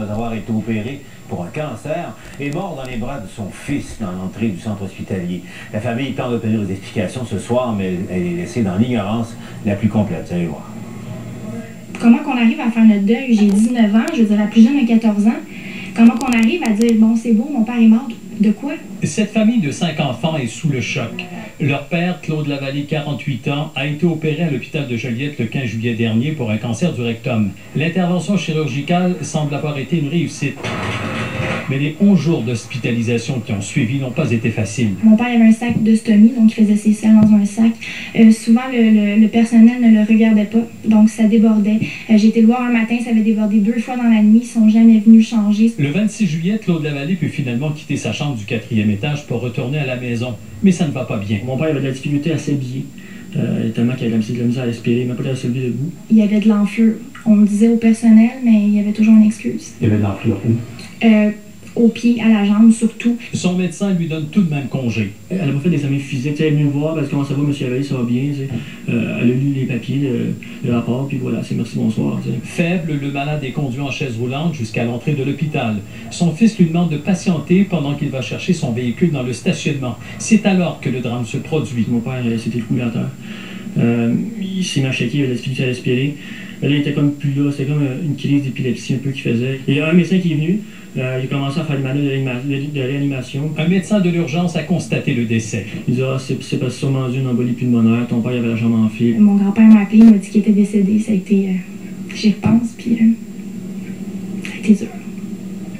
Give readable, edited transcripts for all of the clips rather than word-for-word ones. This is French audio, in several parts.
après avoir été opéré pour un cancer, est mort dans les bras de son fils dans l'entrée du centre hospitalier. La famille tente d'obtenir des explications ce soir, mais elle est laissée dans l'ignorance la plus complète. Vous allez voir. Comment qu'on arrive à faire notre deuil? J'ai 19 ans, je veux dire, la plus jeune a 14 ans. Comment qu'on arrive à dire, bon, c'est beau, mon père est mort, de quoi? Cette famille de 5 enfants est sous le choc. Leur père, Claude Lavallée, 48 ans, a été opéré à l'hôpital de Joliette le 15 juillet dernier pour un cancer du rectum. L'intervention chirurgicale semble avoir été une réussite. Mais les 11 jours d'hospitalisation qui ont suivi n'ont pas été faciles. Mon père avait un sac d'ostomie, donc il faisait ses selles dans un sac. Souvent, le personnel ne le regardait pas, donc ça débordait. J'ai été le voir un matin, ça avait débordé 2 fois dans la nuit, ils sont jamais venus changer. Le 26 juillet, Claude Lavallée put finalement quitter sa chambre du 4e étage pour retourner à la maison. Mais ça ne va pas bien. Mon père avait de la difficulté à s'habiller, tellement qu'il avait de la misère à respirer, même pas à se lever debout. Il y avait de l'enflure. On le disait au personnel, mais il y avait toujours une excuse. Il y avait de l'enflure où? Au pied, à la jambe surtout. Son médecin lui donne tout de même congé. Elle a pas fait d'examen physique. Elle est venue me voir parce que comment ça va, monsieur Lavallée, ça va bien. Elle a lu les papiers, le rapport, puis voilà, c'est merci, bonsoir. Faible, le malade est conduit en chaise roulante jusqu'à l'entrée de l'hôpital. Son fils lui demande de patienter pendant qu'il va chercher son véhicule dans le stationnement. C'est alors que le drame se produit. Mon père s'était écroulé à terre. Il s'est mis à shaker, il avait de la difficulté à respirer. Là, il était comme plus là, c'était comme une crise d'épilepsie un peu qu'il faisait. Il y a un médecin qui est venu. Il a commencé à faire des manœuvres de réanimation. Un médecin de l'urgence a constaté le décès. Il dit « Ah, c'est pas sûrement dû une embolie pulmonaire. Ton père il avait la jambe enflée. » Mon grand-père m'a appelé, il m'a dit qu'il était décédé. Ça a été... j'y repense, puis... ça a été dur.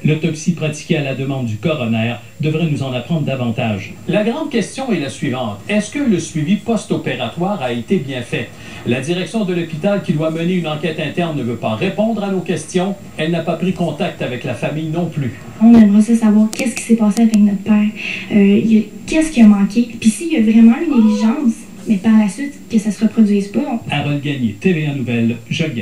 L'autopsie pratiquée à la demande du coroner devrait nous en apprendre davantage. La grande question est la suivante. Est-ce que le suivi post-opératoire a été bien fait? La direction de l'hôpital, qui doit mener une enquête interne, ne veut pas répondre à nos questions. Elle n'a pas pris contact avec la famille non plus. On aimerait ça savoir qu'est-ce qui s'est passé avec notre père. Qu'est-ce qui a manqué? Puis s'il y a vraiment une négligence, mais par la suite, que ça se reproduise pas. Harold Gagné, TVA Nouvelle, Joliette.